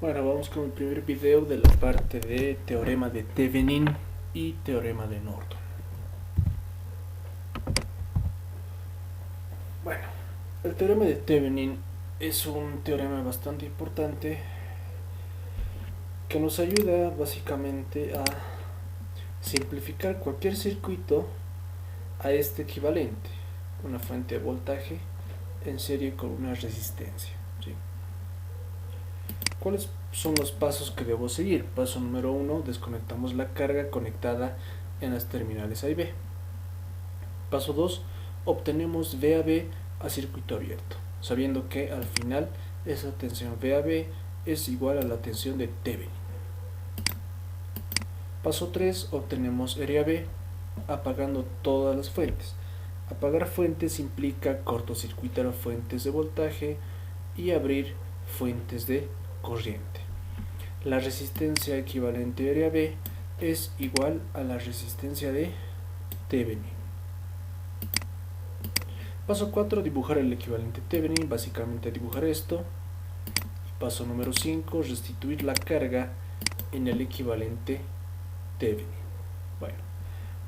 Bueno, vamos con el primer video de la parte de teorema de Thevenin y teorema de Norton. Bueno, el teorema de Thevenin es un teorema bastante importante que nos ayuda básicamente a simplificar cualquier circuito a este equivalente, una fuente de voltaje en serie con una resistencia, ¿sí? ¿Cuáles son los pasos que debo seguir? Paso número 1, desconectamos la carga conectada en las terminales A y B. Paso 2, obtenemos VAB a circuito abierto, sabiendo que al final esa tensión VAB es igual a la tensión de Thevenin. Paso 3, obtenemos RAB apagando todas las fuentes. Apagar fuentes implica cortocircuitar fuentes de voltaje y abrir fuentes de corriente. La resistencia equivalente de RAB es igual a la resistencia de Thevenin. Paso 4, dibujar el equivalente Thevenin, básicamente dibujar esto. Paso número 5, restituir la carga en el equivalente Thevenin. Bueno,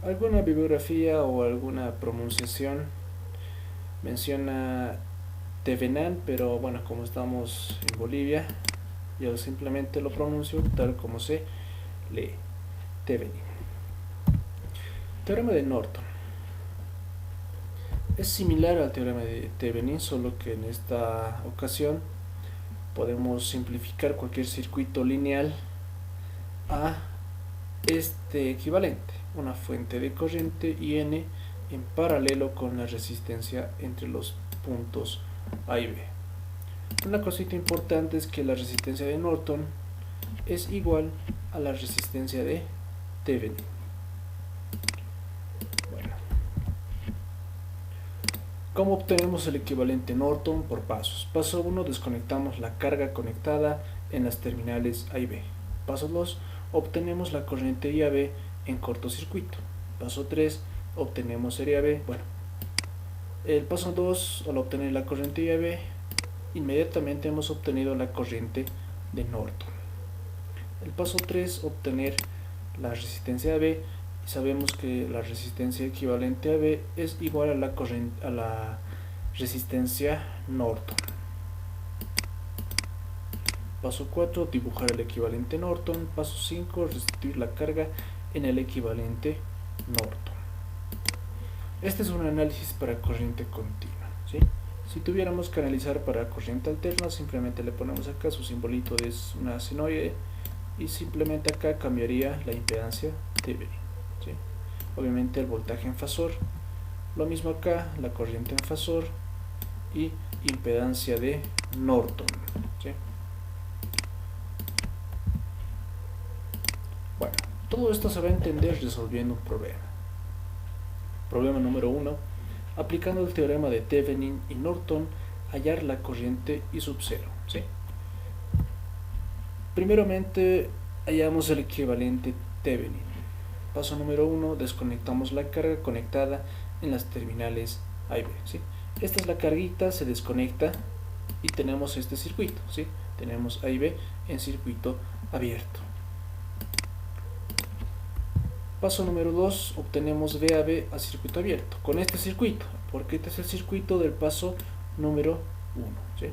alguna bibliografía o alguna pronunciación menciona Thevenin, pero bueno, como estamos en Bolivia, yo simplemente lo pronuncio tal como se lee, Thevenin. Teorema de Norton. Es similar al teorema de Thevenin, solo que en esta ocasión podemos simplificar cualquier circuito lineal a este equivalente, una fuente de corriente y N en paralelo con la resistencia entre los puntos A y B. Una cosita importante es que la resistencia de Norton es igual a la resistencia de Thevenin. Bueno, ¿cómo obtenemos el equivalente Norton? Por pasos. Paso 1, desconectamos la carga conectada en las terminales A y B. Paso 2, obtenemos la corriente IAB en cortocircuito. Paso 3, obtenemos RAB. Bueno, el paso 2, al obtener la corriente IAB, inmediatamente hemos obtenido la corriente de Norton. El paso 3, obtener la resistencia AB, y sabemos que la resistencia equivalente AB es igual a la resistencia Norton. Paso 4, dibujar el equivalente Norton. Paso 5, restituir la carga en el equivalente Norton. Este es un análisis para corriente continua, ¿sí? Si tuviéramos que analizar para corriente alterna, simplemente le ponemos acá su simbolito de una senoide y simplemente acá cambiaría la impedancia Thevenin, ¿sí? Obviamente el voltaje en fasor, lo mismo acá, la corriente en fasor y impedancia de Norton, ¿sí? Bueno, todo esto se va a entender resolviendo un problema. Problema número 1. Aplicando el teorema de Thevenin y Norton, hallar la corriente I sub 0, ¿sí? Primeramente, hallamos el equivalente Thevenin. Paso número 1, desconectamos la carga conectada en las terminales A y B, ¿sí? Esta es la carguita, se desconecta y tenemos este circuito, ¿sí? Tenemos A y B en circuito abierto. Paso número 2, obtenemos VAB a circuito abierto con este circuito, porque este es el circuito del paso número 1, ¿sí?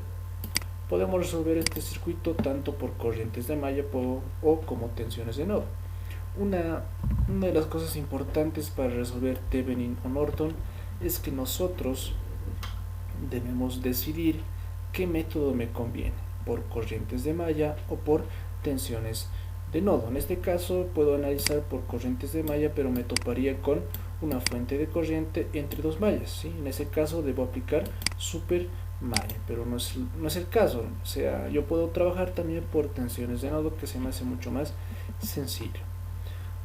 Podemos resolver este circuito tanto por corrientes de malla o como tensiones de nodo. Una de las cosas importantes para resolver Thevenin o Norton es que nosotros debemos decidir qué método me conviene, por corrientes de malla o por tensiones de nodo. En este caso puedo analizar por corrientes de malla, pero me toparía con una fuente de corriente entre dos mallas, ¿sí? En ese caso debo aplicar super malla, pero no es el caso. O sea, yo puedo trabajar también por tensiones de nodo, que se me hace mucho más sencillo.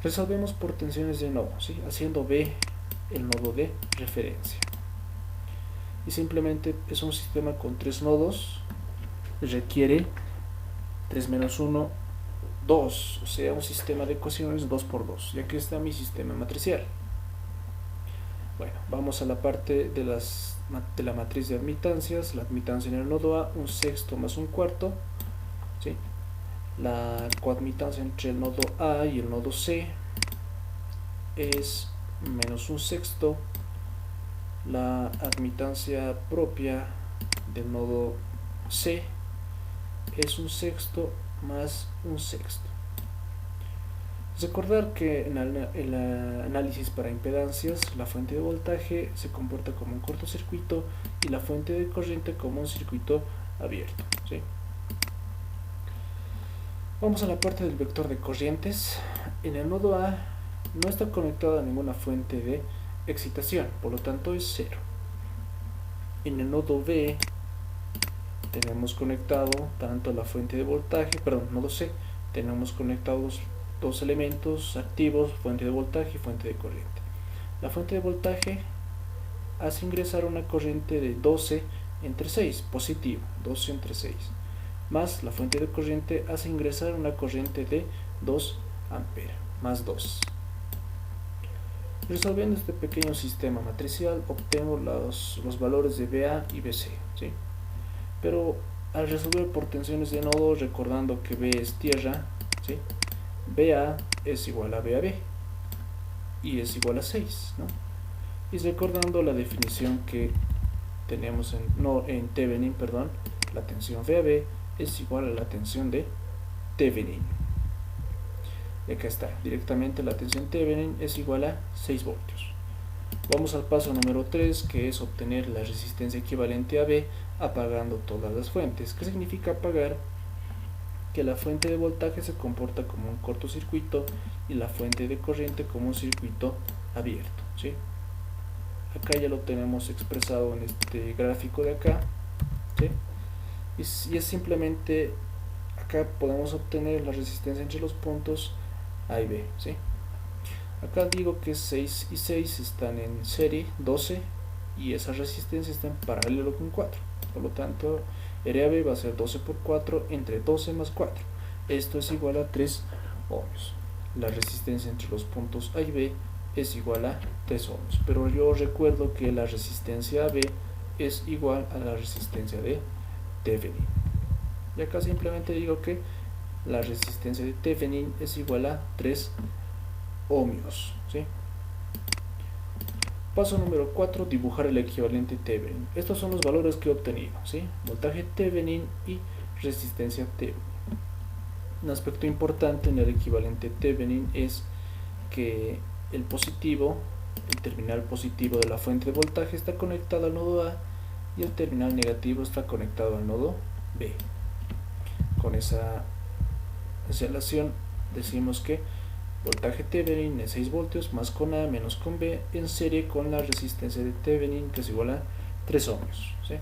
Resolvemos por tensiones de nodo, ¿sí? Haciendo B el nodo de referencia. Y simplemente es un sistema con 3 nodos, requiere 3 menos 1, 2, o sea, un sistema de ecuaciones 2 por 2, y aquí está mi sistema matricial. Bueno, vamos a la parte de la matriz de admitancias. La admitancia en el nodo A, un sexto más un cuarto, ¿sí? la coadmitancia entre el nodo A y el nodo C es menos un sexto, la admitancia propia del nodo C es un sexto más un sexto. Recordar que en el análisis para impedancias la fuente de voltaje se comporta como un cortocircuito y la fuente de corriente como un circuito abierto, ¿sí? Vamos a la parte del vector de corrientes. En el nodo A no está conectada a ninguna fuente de excitación, por lo tanto es 0. En el nodo B tenemos conectado tanto la fuente de voltaje, nodo C, tenemos conectados dos elementos activos, fuente de voltaje y fuente de corriente. La fuente de voltaje hace ingresar una corriente de 12 entre 6, positivo, 12 entre 6, más la fuente de corriente hace ingresar una corriente de 2 amperes, más 2. Resolviendo este pequeño sistema matricial obtengo los valores de BA y BC, ¿sí? Pero al resolver por tensiones de nodo, recordando que B es tierra, ¿sí? BA es igual a BAB y es igual a 6, ¿no? Y recordando la definición que tenemos en Thevenin, la tensión VAB es igual a la tensión de Thevenin. Y acá está, directamente la tensión Thevenin es igual a 6 voltios. Vamos al paso número 3, que es obtener la resistencia equivalente a B apagando todas las fuentes. ¿Qué significa apagar? Que la fuente de voltaje se comporta como un cortocircuito y la fuente de corriente como un circuito abierto, ¿sí? Acá ya lo tenemos expresado en este gráfico de acá, ¿sí? Y es simplemente, acá podemos obtener la resistencia entre los puntos A y B, ¿sí? Acá digo que 6 y 6 están en serie, 12, y esa resistencia está en paralelo con 4. Por lo tanto, RAB va a ser 12 por 4 entre 12 más 4. Esto es igual a 3 ohms. La resistencia entre los puntos A y B es igual a 3 ohms. Pero yo recuerdo que la resistencia AB es igual a la resistencia de Thevenin. Y acá simplemente digo que la resistencia de Thevenin es igual a 3 ohmios, ¿sí? Paso número 4, dibujar el equivalente Thevenin. Estos son los valores que he obtenido, ¿sí? Voltaje Thevenin y resistencia Thevenin. Un aspecto importante en el equivalente Thevenin es que el terminal positivo de la fuente de voltaje está conectado al nodo A y el terminal negativo está conectado al nodo B. Con esa relación decimos que voltaje Thevenin es 6 voltios más con A menos con B en serie con la resistencia de Thevenin, que es igual a 3 ohmios, ¿sí?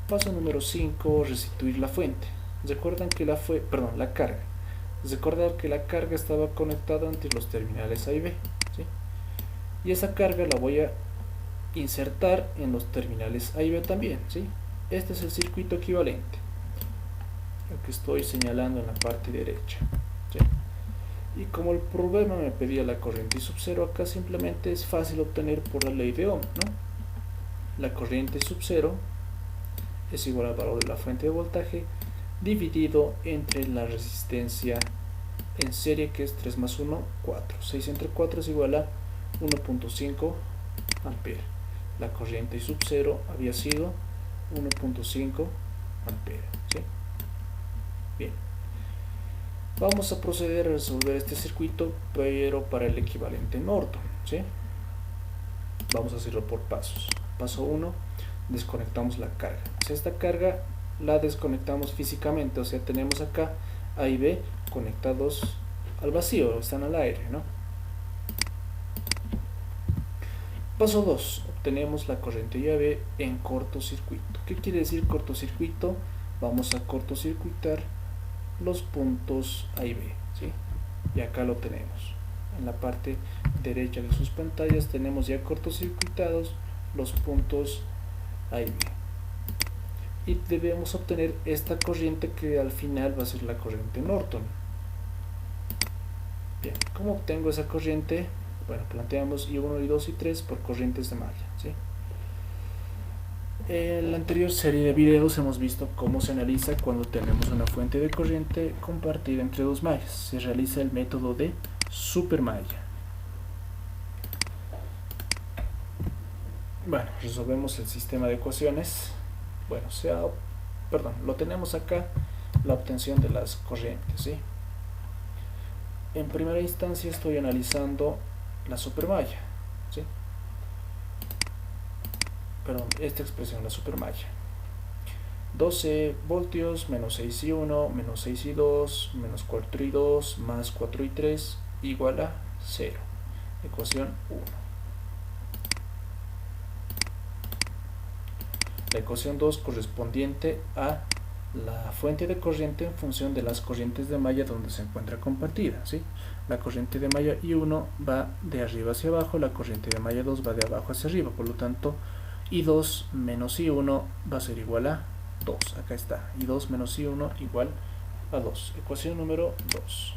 Paso número 5, restituir la fuente. Recuerdan que la carga. Recordar que la carga estaba conectada entre los terminales A y B, ¿sí? Y esa carga la voy a insertar en los terminales A y B también, ¿sí? Este es el circuito equivalente, el que estoy señalando en la parte derecha, ¿sí? Y como el problema me pedía la corriente sub 0, acá simplemente es fácil obtener por la ley de Ohm, ¿no? La corriente sub 0 es igual al valor de la fuente de voltaje dividido entre la resistencia en serie, que es 3 más 1, 4. 6 entre 4 es igual a 1.5 amperes. La corriente sub 0 había sido 1.5 amperes, ¿sí? Bien. Vamos a proceder a resolver este circuito, pero para el equivalente Norton, ¿sí? Vamos a hacerlo por pasos. Paso 1, desconectamos la carga. O sea, esta carga la desconectamos físicamente, o sea, tenemos acá A y B conectados al vacío, están al aire, ¿no? Paso 2, obtenemos la corriente IAB en cortocircuito. ¿Qué quiere decir cortocircuito? Vamos a cortocircuitar los puntos A y B, ¿sí? Y acá lo tenemos. En la parte derecha de sus pantallas tenemos ya cortocircuitados los puntos A y B. Y debemos obtener esta corriente que al final va a ser la corriente Norton. Bien, ¿cómo obtengo esa corriente? Bueno, planteamos I1, I2 y 3 por corrientes de malla, ¿sí? En la anterior serie de videos hemos visto cómo se analiza cuando tenemos una fuente de corriente compartida entre dos mallas. Se realiza el método de supermalla. Bueno, resolvemos el sistema de ecuaciones. Bueno, lo tenemos acá, la obtención de las corrientes, ¿sí? En primera instancia estoy analizando la supermalla, ¿sí? Perdón, esta expresión, la supermalla. 12 voltios, menos 6 y 1, menos 6 y 2, menos 4 y 2, más 4 y 3, igual a 0. Ecuación 1. La ecuación 2 correspondiente a la fuente de corriente en función de las corrientes de malla donde se encuentra compartida, ¿sí? La corriente de malla I1 va de arriba hacia abajo, la corriente de malla 2 va de abajo hacia arriba, por lo tanto I2 menos I1 va a ser igual a 2, acá está, I2 menos I1 igual a 2, ecuación número 2.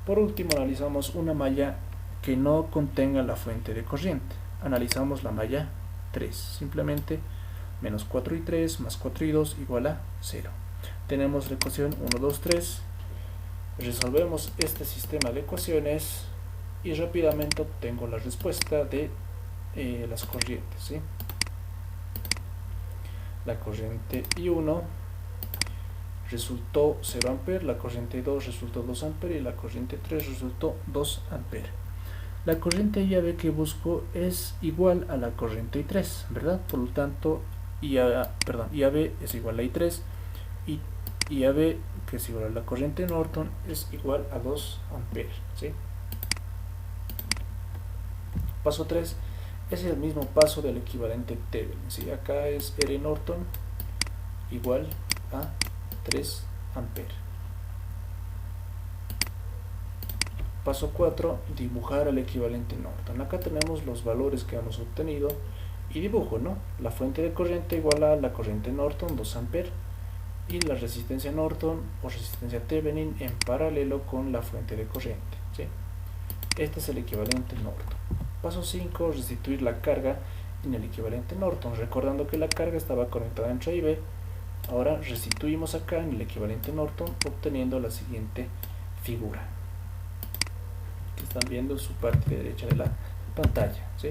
Por último analizamos una malla que no contenga la fuente de corriente, analizamos la malla 3, simplemente menos 4 y 3 más 4 y 2 igual a 0. Tenemos la ecuación 1, 2, 3, resolvemos este sistema de ecuaciones y rápidamente obtengo la respuesta de las corrientes, ¿sí? La corriente I1 resultó 0 amperes, la corriente 2 resultó 2 amperes y la corriente 3 resultó 2 amperes. La corriente IAB que busco es igual a la corriente I3, ¿verdad? Por lo tanto, IAB es igual a I3 y IAB, que es igual a la corriente Norton, es igual a 2 amperes, ¿sí? Paso 3 es el mismo paso del equivalente Thevenin, ¿sí? Acá es R Norton igual a 3 amperes. Paso 4, dibujar el equivalente Norton. Acá tenemos los valores que hemos obtenido y dibujo, ¿no? La fuente de corriente igual a la corriente Norton, 2 amperes, y la resistencia Norton o resistencia Thevenin en paralelo con la fuente de corriente, ¿sí? Este es el equivalente Norton. Paso 5, restituir la carga en el equivalente Norton, recordando que la carga estaba conectada entre A y B. Ahora restituimos acá en el equivalente Norton, obteniendo la siguiente figura que están viendo en su parte derecha de la pantalla, ¿sí?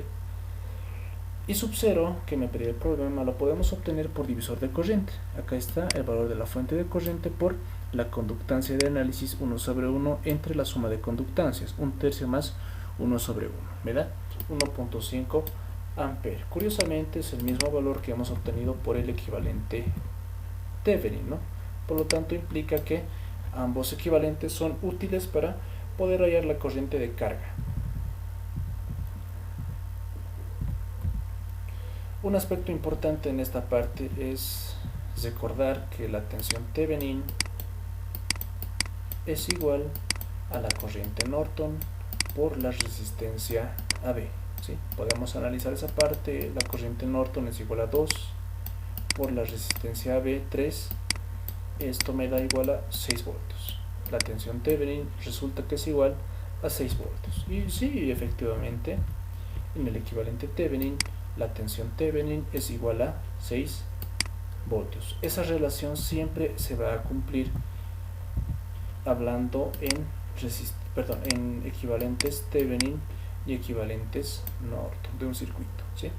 Y sub 0, que me pedía el problema, lo podemos obtener por divisor de corriente. Acá está el valor de la fuente de corriente por la conductancia de análisis 1 sobre 1 entre la suma de conductancias, 1/3 más 1 sobre 1, ¿me da? 1.5 amperes. Curiosamente es el mismo valor que hemos obtenido por el equivalente Thevenin, ¿no? Por lo tanto implica que ambos equivalentes son útiles para poder hallar la corriente de carga. Un aspecto importante en esta parte es recordar que la tensión Thevenin es igual a la corriente Norton por la resistencia AB, ¿sí? Podemos analizar esa parte. La corriente Norton es igual a 2 por la resistencia AB 3, esto me da igual a 6 voltios. La tensión Thevenin resulta que es igual a 6 voltios. Y sí, efectivamente, en el equivalente Thevenin, la tensión Thevenin es igual a 6 voltios. Esa relación siempre se va a cumplir hablando en equivalentes Thevenin y equivalentes Norton de un circuito, ¿sí?